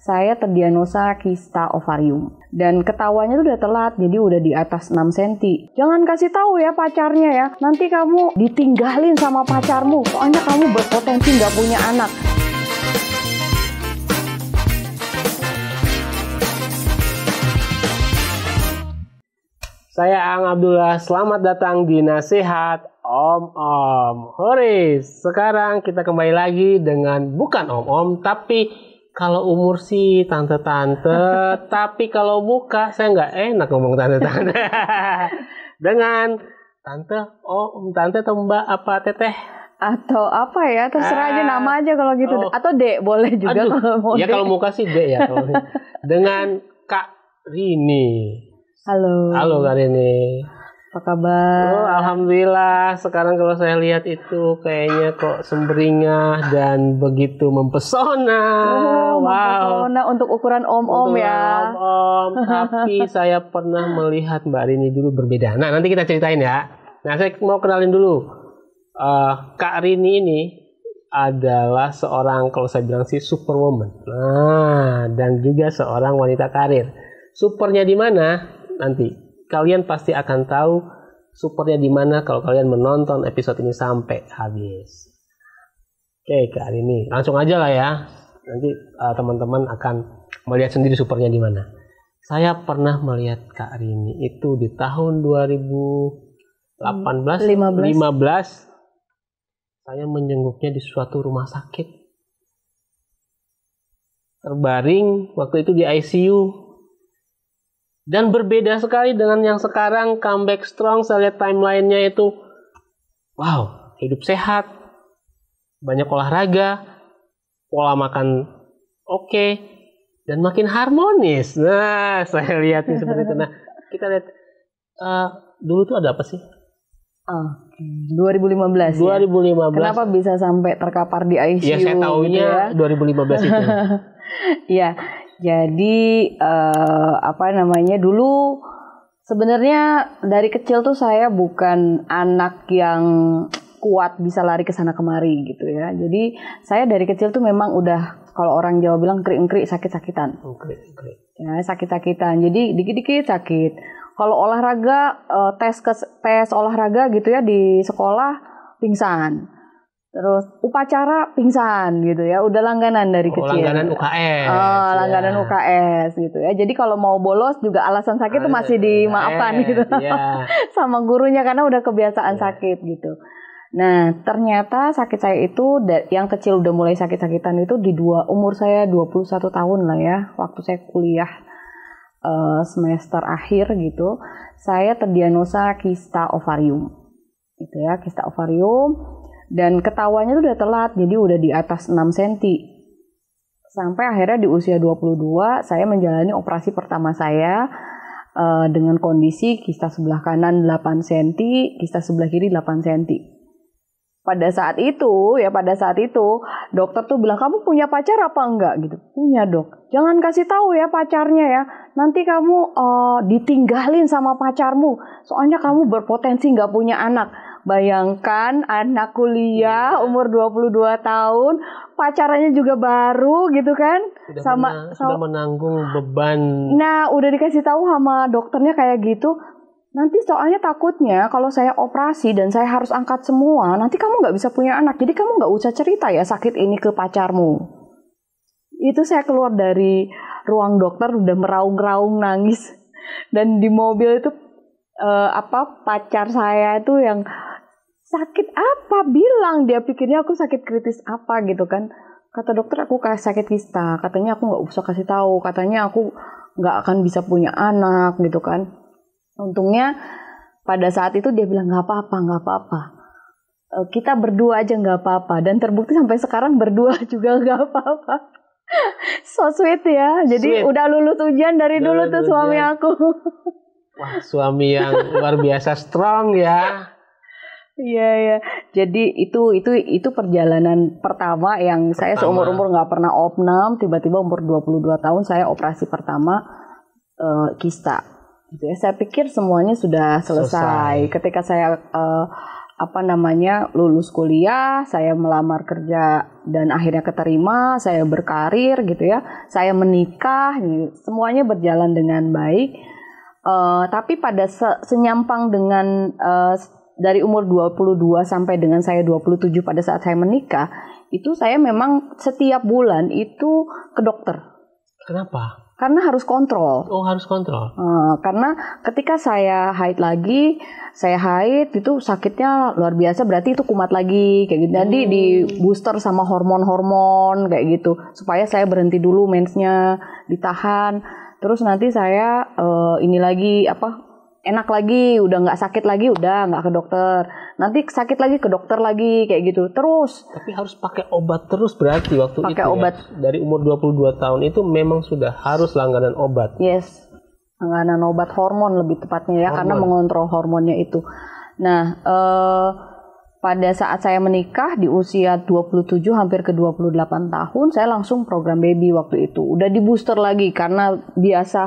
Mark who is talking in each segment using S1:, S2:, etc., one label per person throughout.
S1: saya terdiagnosa kista ovarium. Dan ketahuannya tuh udah telat, jadi udah di atas 6 cm. Jangan kasih tahu ya pacarnya ya, nanti kamu ditinggalin sama pacarmu, soalnya kamu berpotensi nggak punya anak.
S2: Saya Ang Abdullah, selamat datang di Nasihat Om-Om. Hore, sekarang kita kembali lagi dengan bukan Om-Om, tapi kalau umur sih tante-tante, tapi kalau muka saya nggak enak ngomong tante-tante. Dengan tante, Om, tante atau mbak apa teteh?
S1: Atau apa ya, terserah aja nama aja kalau gitu. Atau Dek boleh juga.
S2: Aduh,
S1: kalau mau
S2: ya
S1: Dek.
S2: kalau muka sih Dek ya. Dengan Kak Rini.
S1: Halo.
S2: Halo Kak Rini.
S1: Apa kabar?
S2: Oh, alhamdulillah. Sekarang kalau saya lihat itu kayaknya kok sumringah dan begitu mempesona.
S1: Oh, mempesona untuk ukuran om-om
S2: Untuk
S1: ya.
S2: Om-om. Tapi saya pernah melihat Mbak Rini dulu berbeda. Nah, nanti kita ceritain ya. Nah, saya mau kenalin dulu. Kak Rini ini adalah seorang, kalau saya bilang sih, superwoman. Nah, dan juga seorang wanita karir. Supernya di mana? Nanti kalian pasti akan tahu supernya di mana kalau kalian menonton episode ini sampai habis. Oke, Kak Rini, langsung aja lah ya. Nanti teman-teman akan melihat sendiri supernya di mana. Saya pernah melihat Kak Rini itu di tahun 2018, 15. Saya menjenguknya di suatu rumah sakit. Terbaring waktu itu di ICU. Dan berbeda sekali dengan yang sekarang, comeback strong. Saya lihat timelinenya itu, wow, hidup sehat, banyak olahraga, pola makan oke, dan makin harmonis. Nah, saya lihat seperti itu. Nah, kita lihat dulu tuh ada apa sih?
S1: 2015 ya?
S2: 2015.
S1: Kenapa bisa sampai terkapar di ICU?
S2: Ya, saya taunya
S1: gitu ya?
S2: 2015 itu.
S1: Iya. Jadi dulu sebenarnya dari kecil tuh saya bukan anak yang kuat bisa lari ke sana kemari gitu ya. Jadi saya dari kecil tuh memang udah, kalau orang Jawa bilang krik-krik, sakit-sakitan. Ya, sakit-sakitan. Jadi dikit-dikit sakit. Kalau olahraga, tes olahraga gitu ya di sekolah, pingsan. Terus upacara pingsan gitu ya, udah langganan dari kecil.
S2: Langganan UKS.
S1: Langganan UKS gitu ya. Jadi kalau mau bolos juga alasan sakit tuh masih dimaafkan gitu. Sama gurunya karena udah kebiasaan sakit gitu. Nah, ternyata sakit saya itu yang kecil udah mulai sakit-sakitan itu di umur saya 21 tahun lah ya. Waktu saya kuliah semester akhir gitu, saya terdiagnosa kista ovarium. Gitu ya, kista ovarium. Dan ketahuannya tuh udah telat, jadi udah di atas 6 cm. Sampai akhirnya di usia 22, saya menjalani operasi pertama saya dengan kondisi kista sebelah kanan 8 cm, kista sebelah kiri 8 cm. Pada saat itu, dokter tuh bilang, kamu punya pacar apa enggak? Gitu. Punya, dok. Jangan kasih tahu ya pacarnya ya, nanti kamu ditinggalin sama pacarmu, soalnya kamu berpotensi nggak punya anak. Bayangkan anak kuliah umur 22 tahun, pacarannya juga baru gitu kan.
S2: Sudah menanggung beban.
S1: Nah, udah dikasih tahu sama dokternya kayak gitu. Nanti soalnya takutnya kalau saya operasi dan saya harus angkat semua, nanti kamu nggak bisa punya anak. Jadi kamu nggak usah cerita ya sakit ini ke pacarmu. Itu saya keluar dari ruang dokter udah meraung-raung nangis. Dan di mobil itu pacar saya itu yang sakit apa, bilang dia pikirnya aku sakit kritis apa gitu kan. Kata dokter aku sakit kista, katanya aku nggak usah kasih tahu, katanya aku nggak akan bisa punya anak gitu kan. Untungnya pada saat itu dia bilang nggak apa-apa, kita berdua aja nggak apa-apa, dan terbukti sampai sekarang berdua juga nggak apa-apa. So sweet ya, jadi udah lulus ujian dari dulu tuh suami aku.
S2: Wah, suami yang luar biasa strong ya.
S1: Iya. Jadi itu perjalanan pertama yang saya seumur-umur nggak pernah opnam, tiba-tiba umur 22 tahun saya operasi pertama kista. Gitu ya. Saya pikir semuanya sudah selesai. Ketika saya lulus kuliah, saya melamar kerja dan akhirnya keterima, saya berkarir gitu ya, saya menikah, semuanya berjalan dengan baik. Tapi pada senyampang dengan dari umur 22 sampai dengan saya 27 pada saat saya menikah, itu saya memang setiap bulan itu ke dokter.
S2: Kenapa?
S1: Karena harus kontrol.
S2: Oh, harus kontrol.
S1: Karena ketika saya haid lagi, itu sakitnya luar biasa, berarti itu kumat lagi kayak gitu. Jadi di booster sama hormon-hormon kayak gitu supaya saya berhenti dulu mensnya, ditahan. Terus nanti saya enak lagi, udah nggak sakit lagi, udah nggak ke dokter. Nanti sakit lagi ke dokter lagi kayak gitu. Terus.
S2: Tapi harus pakai obat terus berarti waktu
S1: pakai
S2: itu
S1: obat.
S2: Ya? Dari umur 22 tahun itu memang sudah harus langganan obat.
S1: Yes, langganan obat hormon lebih tepatnya ya, karena mengontrol hormonnya itu. Nah, pada saat saya menikah di usia 27 hampir ke 28 tahun, saya langsung program baby waktu itu. Udah di booster lagi karena biasa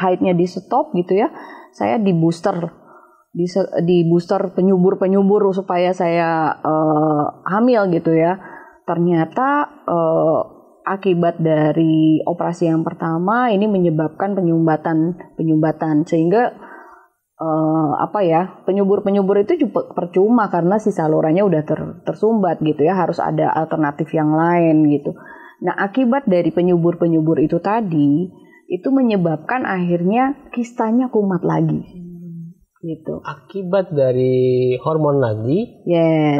S1: haidnya di stop gitu ya. Saya di booster penyubur supaya saya hamil gitu ya. Ternyata akibat dari operasi yang pertama ini menyebabkan penyumbatan sehingga penyubur itu juga percuma karena si salurannya udah tersumbat gitu ya, harus ada alternatif yang lain gitu. Nah, akibat dari penyubur itu tadi itu menyebabkan akhirnya kistanya kumat lagi. Gitu.
S2: Akibat dari hormon lagi,
S1: yes.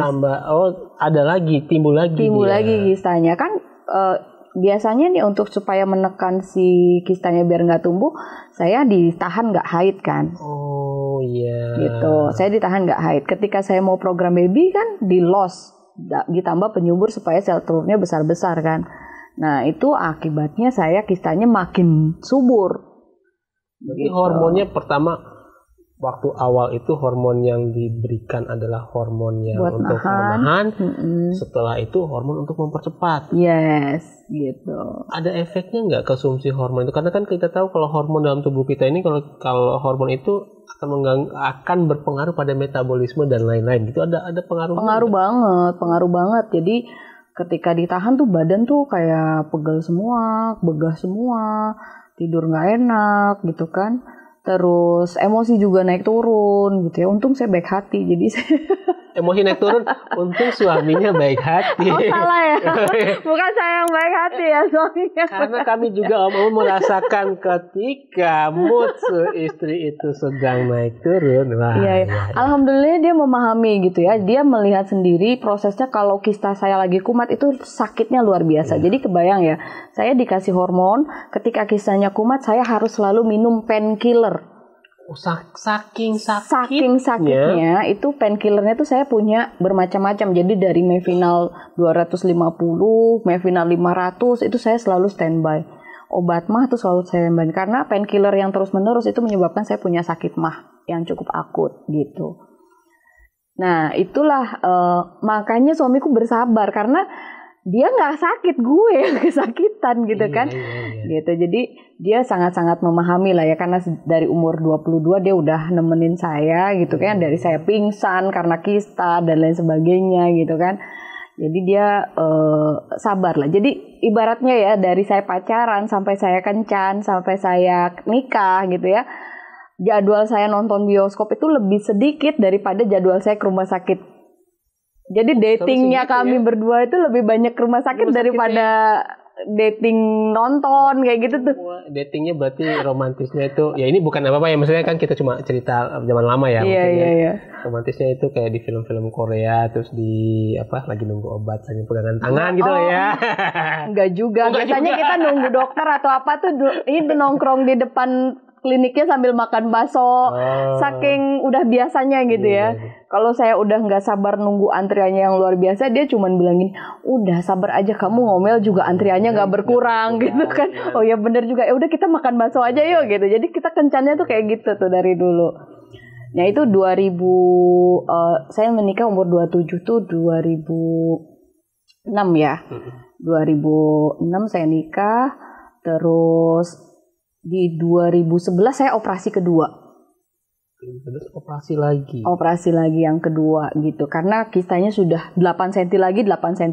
S2: timbul lagi
S1: kistanya kan. Biasanya nih untuk supaya menekan si kistanya biar nggak tumbuh, saya ditahan nggak haid kan.
S2: Oh iya.
S1: Gitu, saya ditahan nggak haid. Ketika saya mau program baby kan di loss, ditambah penyubur supaya sel telurnya besar-besar kan. Nah itu akibatnya saya kistanya makin subur.
S2: Jadi hormonnya pertama waktu awal itu hormon yang diberikan adalah hormon yang buat untuk menahan. Setelah itu hormon untuk mempercepat.
S1: Yes, gitu.
S2: Ada efeknya nggak konsumsi hormon itu? Karena kan kita tahu kalau hormon dalam tubuh kita ini kalau hormon itu akan berpengaruh pada metabolisme dan lain-lain. Gitu ada pengaruhnya?
S1: Pengaruh banget. Jadi ketika ditahan tuh badan tuh kayak pegel semua, begah semua, tidur nggak enak gitu kan. Terus emosi juga naik turun gitu ya. Untung saya baik hati, jadi saya
S2: emosi naik turun. Untung suaminya baik hati.
S1: Oh salah ya, bukan saya yang baik hati ya, suaminya.
S2: Karena kami juga merasakan ketika mood istri itu sedang naik turun. Wah,
S1: iya. Alhamdulillah dia memahami gitu ya. Dia melihat sendiri prosesnya kalau kista saya lagi kumat itu sakitnya luar biasa. Jadi kebayang ya, saya dikasih hormon, ketika kistanya kumat saya harus selalu minum painkiller.
S2: Saking
S1: sakitnya itu painkillernya tuh saya punya bermacam-macam. Jadi dari Mevinal 250, Mevinal 500 itu saya selalu standby. Obat mah tuh selalu standby karena painkiller yang terus-menerus itu menyebabkan saya punya sakit mah yang cukup akut gitu. Nah itulah makanya suamiku bersabar karena dia nggak sakit, gue yang kesakitan gitu kan. Gitu. Jadi dia sangat-sangat memahami lah ya, karena dari umur 22 dia udah nemenin saya gitu kan, dari saya pingsan karena kista dan lain sebagainya gitu kan. Jadi dia sabar lah. Jadi ibaratnya ya, dari saya pacaran sampai saya kencan sampai saya nikah gitu ya, jadwal saya nonton bioskop itu lebih sedikit daripada jadwal saya ke rumah sakit. Jadi datingnya kami berdua itu lebih banyak ke rumah sakit daripada dating nonton kayak gitu tuh.
S2: Datingnya berarti romantisnya itu, ya ini bukan apa-apa ya, maksudnya kan kita cuma cerita zaman lama ya.
S1: Iya.
S2: Romantisnya itu kayak di film-film Korea, terus di lagi nunggu obat, lagi pegangan tangan gitu ya.
S1: Enggak juga. Biasanya kita nunggu dokter atau apa tuh ini nongkrong di depan kliniknya sambil makan bakso, saking udah biasanya gitu ya. Kalau saya udah nggak sabar nunggu antriannya yang luar biasa, dia cuman bilangin, udah sabar aja kamu, ngomel juga antriannya nggak berkurang gitu kan. Oh ya bener juga, ya udah kita makan bakso aja yuk gitu. Jadi kita kencannya tuh kayak gitu tuh dari dulu. Nah itu 2000, saya menikah umur 27 tuh 2006 ya. 2006 saya nikah, terus di 2011 saya operasi kedua.
S2: Terus operasi lagi
S1: yang kedua gitu. Karena kistanya sudah 8 cm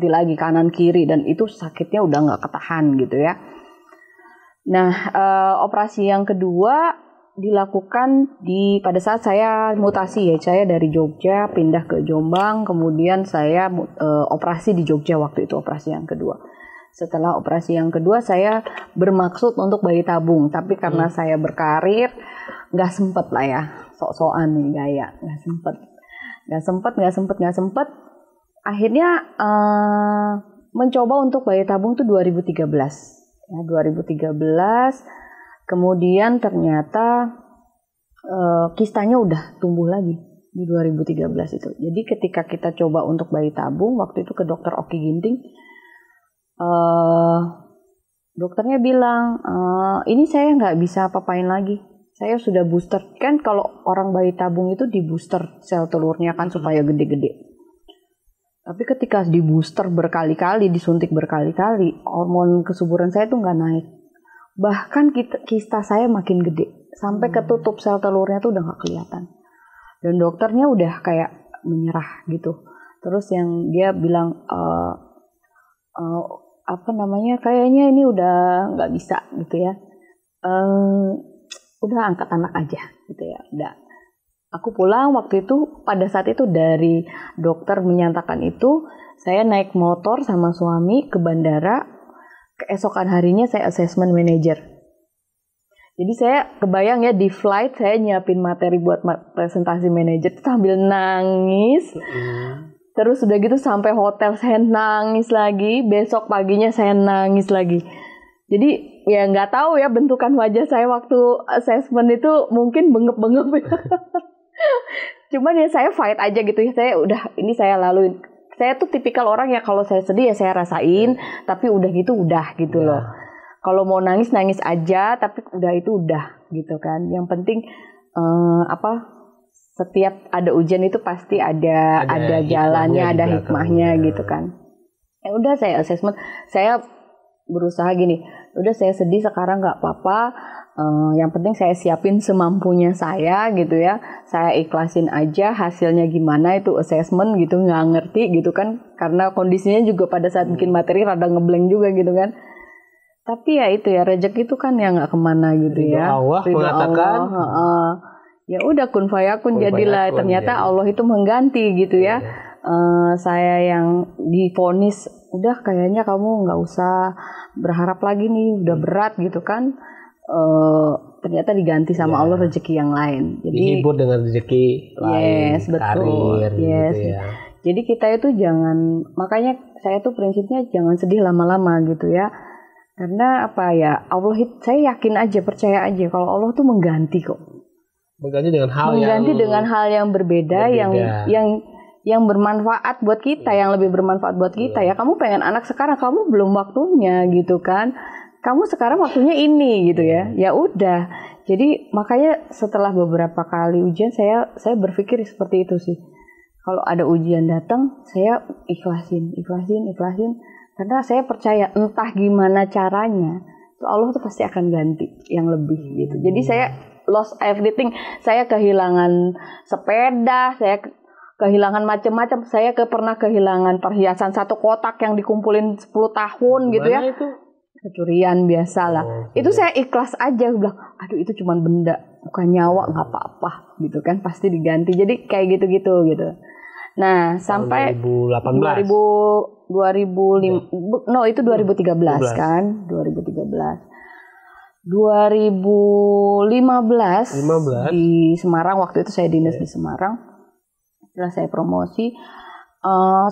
S1: lagi kanan kiri dan itu sakitnya udah nggak ketahan gitu ya. Nah, operasi yang kedua dilakukan pada saat saya mutasi ya. Saya dari Jogja pindah ke Jombang, kemudian saya operasi di Jogja waktu itu operasi yang kedua. Setelah operasi yang kedua saya bermaksud untuk bayi tabung, tapi karena saya berkarir nggak sempet lah ya, sok-sokan nih gaya, nggak sempet. Akhirnya mencoba untuk bayi tabung tuh 2013. Ya, 2013, kemudian ternyata kistanya udah tumbuh lagi di 2013 itu. Jadi ketika kita coba untuk bayi tabung, waktu itu ke dokter Oki Ginting, dokternya bilang, ini saya nggak bisa apa-apain lagi. Saya sudah booster, kan kalau orang bayi tabung itu di booster sel telurnya kan supaya gede-gede. Tapi ketika di booster berkali-kali, disuntik berkali-kali, hormon kesuburan saya tuh nggak naik. Bahkan kista saya makin gede, sampai ketutup sel telurnya tuh udah nggak kelihatan. Dan dokternya udah kayak menyerah gitu. Terus yang dia bilang, kayaknya ini udah nggak bisa gitu ya. Udah angkat anak aja gitu ya. Udah. Aku pulang waktu itu, pada saat itu dari dokter menyatakan itu, saya naik motor sama suami ke bandara. Keesokan harinya saya assessment manager. Jadi saya kebayang ya di flight saya nyiapin materi buat presentasi manajer sambil nangis. Terus udah gitu sampai hotel saya nangis lagi, besok paginya saya nangis lagi. Jadi ya nggak tahu ya bentukan wajah saya waktu assessment itu mungkin bengep-bengep ya. Cuman ya saya fight aja gitu ya, ini saya laluin. Saya tuh tipikal orang ya kalau saya sedih ya saya rasain, tapi udah gitu loh. Kalau mau nangis aja, tapi udah itu udah gitu kan. Yang penting setiap ada ujian itu pasti ada jalannya, ada hikmahnya gitu kan. Ya udah saya assessment, saya berusaha gini, udah saya sedih sekarang nggak apa-apa, yang penting saya siapin semampunya saya gitu ya, saya ikhlasin aja hasilnya gimana itu assessment gitu, nggak ngerti gitu kan, karena kondisinya juga pada saat bikin materi rada ngeblank juga gitu kan. Tapi ya itu ya rezeki itu kan yang nggak kemana gitu ya.
S2: Allah mengatakan
S1: ya udah kun fayakun jadilah, ternyata Allah itu mengganti gitu ya. Saya yang divonis udah kayaknya kamu nggak usah berharap lagi nih, udah berat gitu kan, ternyata diganti sama Allah rezeki yang lain. Jadi
S2: dihibur dengan rezeki lain, karir gitu ya.
S1: Jadi kita itu jangan, makanya saya tuh prinsipnya jangan sedih lama-lama gitu ya. Karena apa ya, Allah, saya yakin aja, percaya aja kalau Allah tuh mengganti kok.
S2: Mengganti dengan
S1: hal yang berbeda. yang bermanfaat buat kita, yang lebih bermanfaat buat kita ya. Kamu pengen anak sekarang, kamu belum waktunya gitu kan. Kamu sekarang waktunya ini gitu ya. Ya udah. Jadi makanya setelah beberapa kali ujian saya berpikir seperti itu sih. Kalau ada ujian datang, saya ikhlasin. Karena saya percaya entah gimana caranya, Allah tuh pasti akan ganti yang lebih gitu. Jadi saya lost everything. Saya kehilangan sepeda, saya kehilangan macam-macam. Saya pernah kehilangan perhiasan 1 kotak yang dikumpulin 10 tahun gitu ya.
S2: Itu?
S1: Kecurian biasalah. Itu saya ikhlas aja, bilang, aduh itu cuma benda, bukan nyawa, nggak apa-apa gitu kan, pasti diganti. Jadi kayak gitu. Nah, sampai
S2: 2018.
S1: 2013 kan, 2013. 2015 di Semarang, waktu itu saya dinas di Semarang. Setelah saya promosi,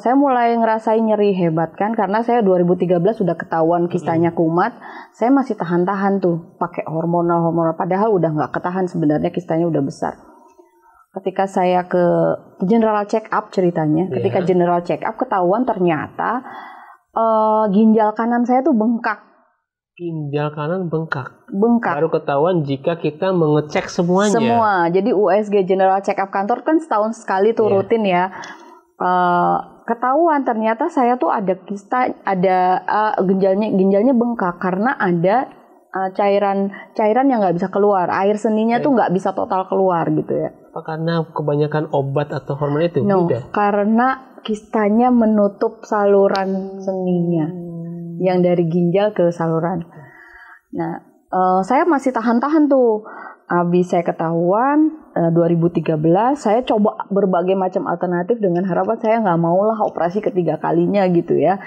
S1: saya mulai ngerasain nyeri hebat kan, karena saya 2013 sudah ketahuan kistanya kumat. Saya masih tahan-tahan tuh pakai hormonal, padahal udah nggak ketahan sebenarnya, kistanya udah besar. Ketika saya ke general check up ceritanya, ketika general check up ketahuan ternyata ginjal kanan saya tuh bengkak.
S2: Ginjal kanan bengkak. Baru ketahuan jika kita mengecek semuanya.
S1: Semua. Jadi USG general check up kantor kan setahun sekali tuh rutin ya. Ketahuan ternyata saya tuh ada kista, ada ginjalnya bengkak karena ada cairan yang nggak bisa keluar, air seninya tuh nggak bisa total keluar gitu ya.
S2: Apa karena kebanyakan obat atau hormon itu?
S1: No,
S2: tidak.
S1: karena kistanya menutup saluran seninya yang dari ginjal ke saluran. Nah, saya masih tahan-tahan tuh. Habis saya ketahuan 2013, saya coba berbagai macam alternatif dengan harapan saya nggak maulah operasi ketiga kalinya gitu ya.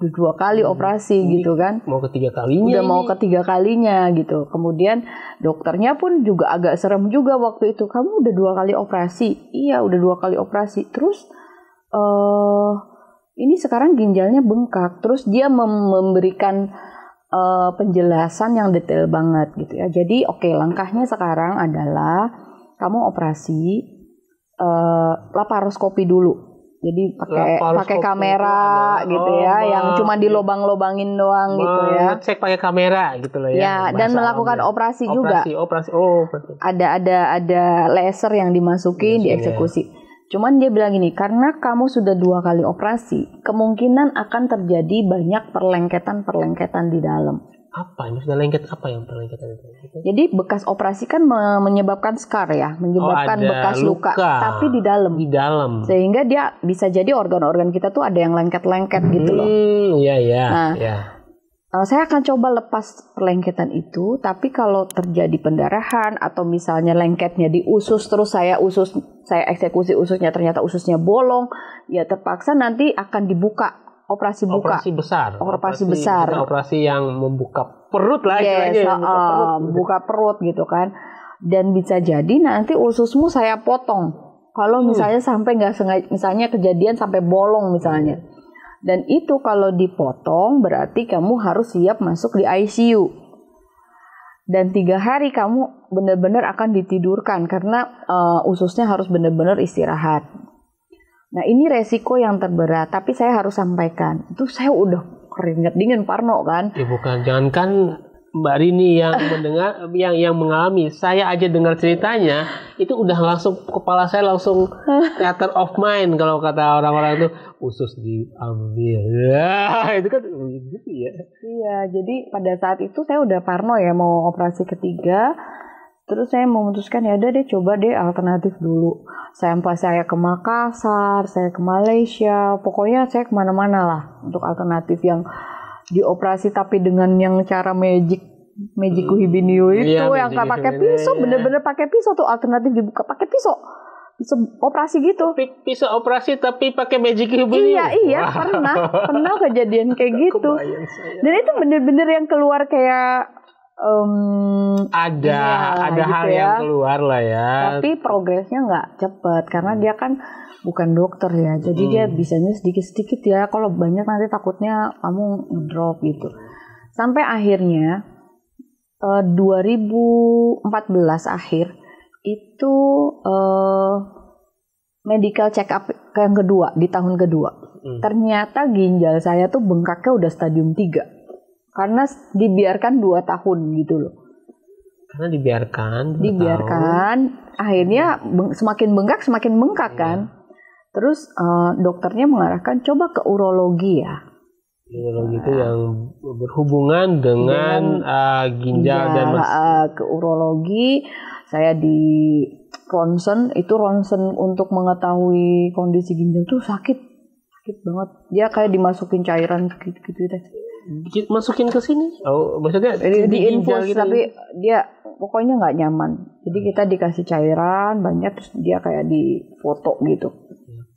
S1: 2 kali operasi gitu kan.
S2: Mau ketiga kalinya.
S1: Udah mau ketiga kalinya gitu. Kemudian dokternya pun juga agak serem juga waktu itu. Kamu udah 2 kali operasi? Iya, udah 2 kali operasi. Terus ini sekarang ginjalnya bengkak. Terus dia memberikan penjelasan yang detail banget gitu ya. Jadi oke, langkahnya sekarang adalah kamu operasi laparoskopi dulu. Jadi pakai kamera gitu ya, yang cuma dilobang-lobangin doang gitu ya.
S2: Cek pakai kamera gitu loh ya.
S1: Ya, dan melakukan operasi juga.
S2: Operasi. Oh,
S1: ada laser yang dimasukin, dieksekusi. Cuman dia bilang gini, karena kamu sudah 2 kali operasi, kemungkinan akan terjadi banyak perlengketan di dalam.
S2: Apa? Maksudnya lengket apa yang perlengketan itu?
S1: Jadi bekas operasi kan menyebabkan scar ya, menyebabkan bekas luka, tapi di dalam.
S2: Di dalam.
S1: Sehingga dia bisa jadi organ-organ kita tuh ada yang lengket-lengket gitu loh.
S2: Iya.
S1: Nah, saya akan coba lepas perlengketan itu, tapi kalau terjadi pendarahan atau misalnya lengketnya di usus, terus saya eksekusi ususnya, ternyata ususnya bolong, ya terpaksa nanti akan dibuka, operasi buka. Operasi besar.
S2: Operasi yang membuka perut lah
S1: istilahnya. Buka perut gitu kan. Dan bisa jadi nanti ususmu saya potong. Kalau misalnya sampai nggak sengaja, misalnya kejadian sampai bolong misalnya. Dan itu kalau dipotong berarti kamu harus siap masuk di ICU. Dan 3 hari kamu benar-benar akan ditidurkan karena ususnya harus benar-benar istirahat. Nah, ini resiko yang terberat, tapi saya harus sampaikan. Itu saya udah keringat dingin Parno kan.
S2: Ya bukan, jangankan Mbak Rini yang mendengar, yang mengalami, saya aja dengar ceritanya itu udah langsung kepala saya langsung theater of mind kalau kata orang-orang itu, usus diambil. Ya, itu kan gitu ya. Iya,
S1: jadi pada saat itu saya udah parno ya mau operasi ketiga. Terus saya memutuskan ya udah deh coba deh alternatif dulu. Sampai saya ke Makassar, saya ke Malaysia, pokoknya saya kemana-mana lah untuk alternatif yang dioperasi tapi dengan yang cara magic Kuhibinio itu yang nggak pakai pisau, bener-bener pakai pisau tuh alternatif dibuka pakai pisau operasi gitu.
S2: Pisau operasi tapi pakai magic Kuhibinio.
S1: Iya pernah kejadian kayak gitu. Dan itu bener-bener yang keluar kayak
S2: ada
S1: gitu
S2: hal
S1: ya.
S2: Yang keluar lah ya.
S1: Tapi progresnya nggak cepet karena dia kan bukan dokter ya, jadi dia bisanya sedikit-sedikit ya. Kalau banyak nanti takutnya kamu ngedrop gitu. Sampai akhirnya 2014 akhir itu medical check up yang kedua di tahun kedua. Ternyata ginjal saya tuh bengkaknya udah stadium 3. Karena dibiarkan 2 tahun gitu loh.
S2: Karena dibiarkan,
S1: akhirnya semakin bengkak kan. Terus dokternya mengarahkan coba ke urologi ya.
S2: Urologi itu yang berhubungan dengan ginjal dan
S1: ke urologi. Saya di ronsen untuk mengetahui kondisi ginjal tuh sakit banget. Dia kayak dimasukin cairan gitu deh.
S2: Masukin ke sini? Oh, maksudnya
S1: di infus gitu. Tapi dia pokoknya nggak nyaman. Jadi kita dikasih cairan banyak terus dia kayak di foto gitu.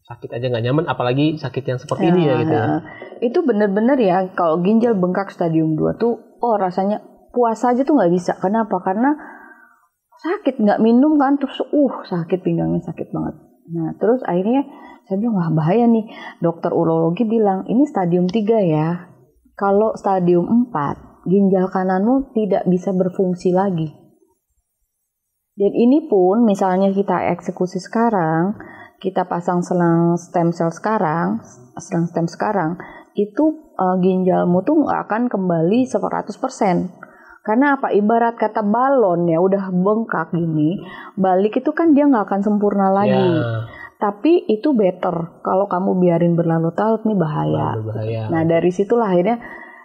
S2: Sakit aja nggak nyaman, apalagi sakit yang seperti ini ya gitu ya.
S1: Itu bener-bener ya kalau ginjal bengkak stadium 2 tuh rasanya puasa aja tuh nggak bisa. Kenapa? Karena sakit, nggak minum kan terus sakit pinggangnya sakit banget. Nah terus akhirnya saya bilang wah bahaya nih. Dokter urologi bilang ini stadium 3 ya. Kalau stadium 4 ginjal kananmu tidak bisa berfungsi lagi. Dan ini pun misalnya kita eksekusi sekarang, kita pasang selang stem sekarang, itu ginjalmu tuh nggak akan kembali 100%. Karena apa? Ibarat kata balon ya, udah bengkak gini, balik itu kan dia nggak akan sempurna lagi. Yeah. Tapi itu better kalau kamu biarin berlarut-larut nih bahaya. Nah dari situlah akhirnya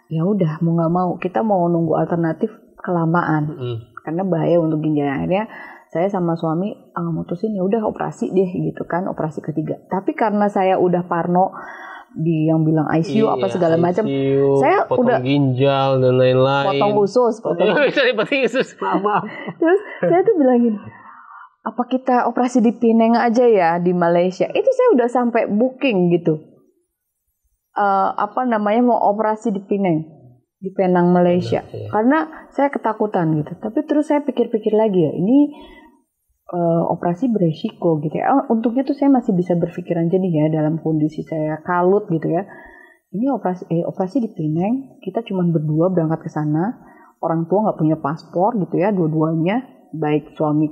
S1: ya udah mau nggak mau kita mau nunggu alternatif kelamaan karena bahaya untuk ginjal. Akhirnya saya sama suami mutusin ya udah operasi deh gitu kan, operasi ketiga. Tapi karena saya udah parno yang bilang ICU apa segala macam, saya udah
S2: ginjal dan lain-lain,
S1: potong usus,
S2: maaf.
S1: Terus saya tuh bilang gini, apa kita operasi di Penang aja ya di Malaysia? Itu saya udah sampai booking gitu. Mau operasi di Penang Malaysia. Karena saya ketakutan gitu. Tapi terus saya pikir-pikir lagi ya, ini operasi beresiko gitu ya. Untungnya tuh saya masih bisa berpikiran jernih ya dalam kondisi saya kalut gitu ya. Ini operasi di Penang, kita cuma berdua berangkat ke sana. Orang tua nggak punya paspor gitu ya, dua-duanya, baik suami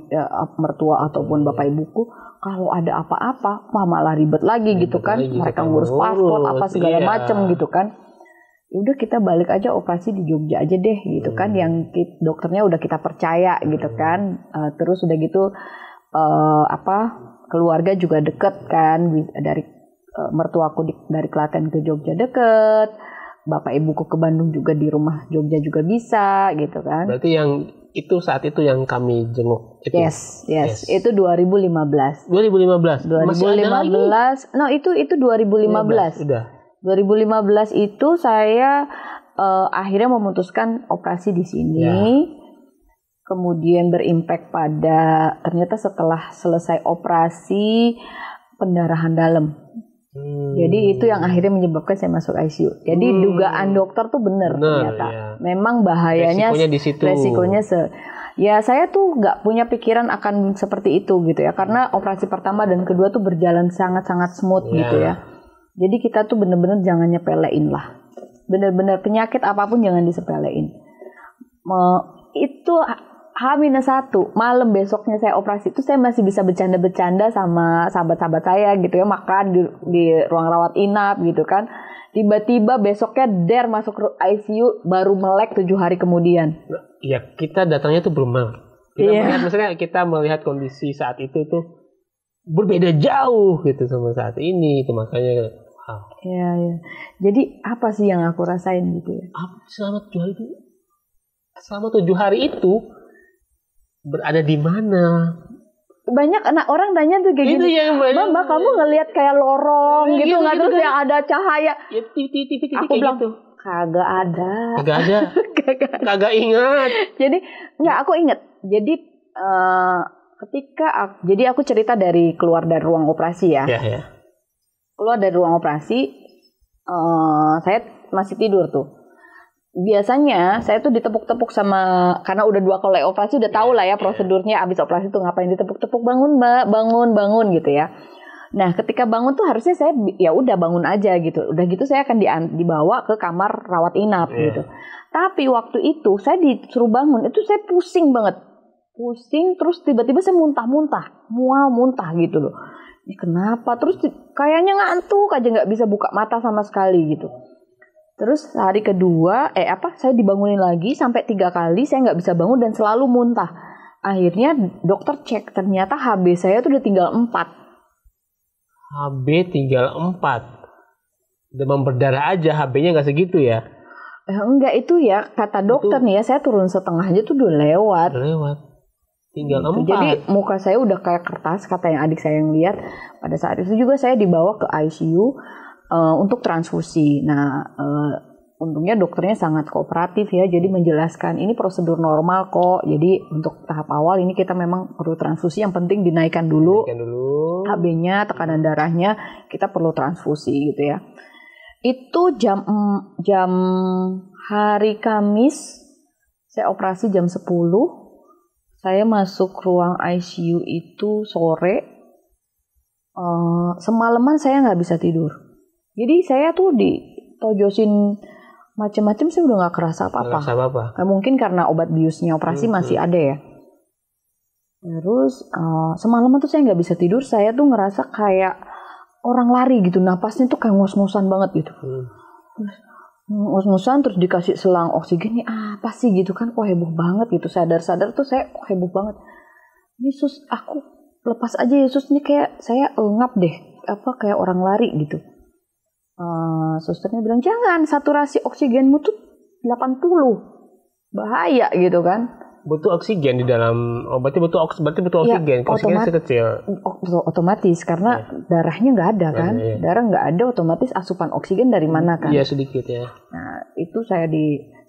S1: mertua ataupun bapak ibuku. Kalau ada apa-apa, malah ribet lagi gitu kan. Mereka ngurus paspor apa segala macam gitu kan. Udah kita balik aja operasi di Jogja aja deh gitu kan, yang dokternya udah kita percaya gitu kan. Terus udah gitu keluarga juga deket kan, dari mertuaku dari Klaten ke Jogja deket, bapak ibuku ke Bandung juga di rumah Jogja juga bisa gitu kan.
S2: Berarti yang itu saat itu yang kami jenguk itu.
S1: Yes. Itu 2015.
S2: 2015.
S1: No, itu 2015.
S2: Udah.
S1: 2015 itu saya akhirnya memutuskan operasi di sini. Ya. Kemudian berimpact pada ternyata setelah selesai operasi pendarahan dalam. Jadi itu yang akhirnya menyebabkan saya masuk ICU. Jadi dugaan dokter tuh benar ternyata. Ya. Memang bahayanya resikonya ya saya tuh nggak punya pikiran akan seperti itu gitu ya. Karena operasi pertama dan kedua tuh berjalan sangat-sangat smooth gitu ya. Jadi kita tuh benar-benar jangan nyepelein lah. Benar-benar penyakit apapun jangan disepelein. Itu H-1 malam besoknya saya operasi itu saya masih bisa bercanda-bercanda sama sahabat-sahabat saya gitu ya, makan di ruang rawat inap gitu kan. Tiba-tiba besoknya masuk ICU baru melek 7 hari kemudian.
S2: Iya, kita datangnya tuh belum melek. Kita melihat kondisi saat itu tuh berbeda jauh gitu sama saat ini, itu makanya
S1: Iya. Jadi apa sih yang aku rasain gitu ya?
S2: Selama 7 hari itu berada di mana?
S1: Banyak anak orang tanya tuh kayak gini. Mbak, kamu ngelihat kayak lorong gitu nggak terus yang ada cahaya?
S2: Ya, titik
S1: aku bilang gitu. Kagak ada.
S2: Kagak ingat.
S1: Jadi aku ingat. Jadi jadi aku cerita keluar dari ruang operasi ya.
S2: Iya.
S1: Keluar dari ruang operasi, saya masih tidur tuh. Biasanya saya tuh ditepuk-tepuk karena udah 2 kali operasi udah tahu lah ya prosedurnya, abis operasi tuh ngapain, ditepuk-tepuk, bangun Mbak, bangun gitu ya. Nah ketika bangun tuh harusnya saya ya udah bangun aja gitu. Udah gitu saya akan dibawa ke kamar rawat inap gitu. Tapi waktu itu saya disuruh bangun, itu saya pusing banget. Terus tiba-tiba saya mual muntah gitu loh. Ini kenapa? Terus kayaknya ngantuk aja, nggak bisa buka mata sama sekali gitu. Terus hari kedua, saya dibangunin lagi sampai 3 kali saya nggak bisa bangun dan selalu muntah. Akhirnya dokter cek, ternyata HB saya tuh udah tinggal 4.
S2: HB tinggal 4. Demam berdarah aja HB-nya nggak segitu ya?
S1: Enggak, itu ya kata dokter nih ya, saya turun setengah aja tuh udah lewat. Tinggal 4. Jadi muka saya udah kayak kertas, kata yang adik saya yang lihat. Pada saat itu juga saya dibawa ke ICU untuk transfusi. Nah, untungnya dokternya sangat kooperatif ya, jadi menjelaskan ini prosedur normal kok. Jadi untuk tahap awal ini kita memang perlu transfusi, yang penting dinaikkan dulu. HB-nya, tekanan darahnya, kita perlu transfusi gitu ya. Itu jam hari Kamis, saya operasi jam 10. Saya masuk ruang ICU itu sore. Semalaman saya nggak bisa tidur. Jadi saya tuh ditojosin macam-macam, saya udah nggak kerasa apa-apa. Nah, mungkin karena obat biusnya operasi masih ada ya. Terus semalaman tuh saya nggak bisa tidur. Saya tuh ngerasa kayak orang lari gitu. Napasnya tuh kayak ngos-ngosan banget gitu. Ngos-ngosan, terus dikasih selang oksigen. Ini apa sih gitu kan? Kok heboh banget gitu. Sadar-sadar tuh saya heboh banget. Yesus, aku lepas aja Yesus, ini kayak saya ngap deh. Kayak orang lari gitu. Susternya bilang, jangan, saturasi oksigenmu tuh 80. bahaya gitu kan.
S2: Butuh oksigen di dalam obatnya, berarti butuh oksigen.
S1: Ya,
S2: oksigennya kecil.
S1: Otomatis karena darahnya nggak ada kan, darah nggak ada, otomatis asupan oksigen dari mana kan?
S2: Iya sedikit ya.
S1: Nah itu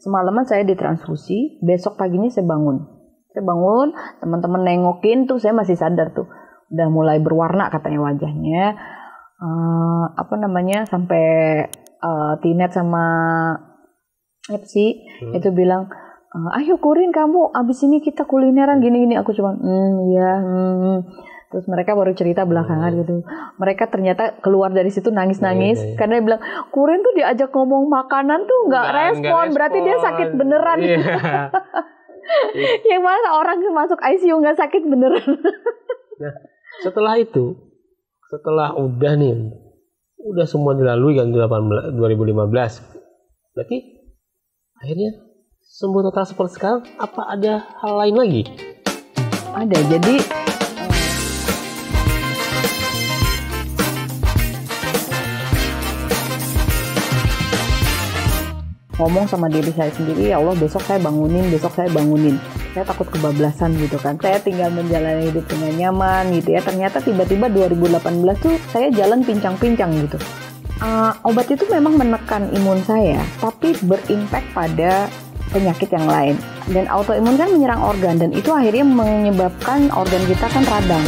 S1: semalaman saya ditransfusi, besok paginya saya bangun, teman-teman nengokin tuh saya masih sadar tuh, udah mulai berwarna katanya wajahnya, sampai Tinet sama Epsi itu bilang, ayo Kurin kamu abis ini kita kulineran gini-gini. Aku cuma terus mereka baru cerita belakangan gitu, mereka ternyata keluar dari situ nangis-nangis karena dia bilang Kurin tuh diajak ngomong makanan tuh nggak respon, berarti dia sakit beneran. Yang mana orang masuk ICU nggak sakit beneran.
S2: Nah setelah itu, udah semua dilalui kan 2015, berarti akhirnya sembuh total seperti sekarang, apa ada hal lain lagi?
S1: Ada, jadi ngomong sama diri saya sendiri, ya Allah besok saya bangunin. Saya takut kebablasan gitu kan. Saya tinggal menjalani hidup dengan nyaman gitu ya. Ternyata tiba-tiba 2018 tuh saya jalan pincang-pincang gitu. Obat itu memang menekan imun saya, tapi berimpact pada penyakit yang lain. Dan autoimun kan menyerang organ, dan itu akhirnya menyebabkan organ kita kan radang.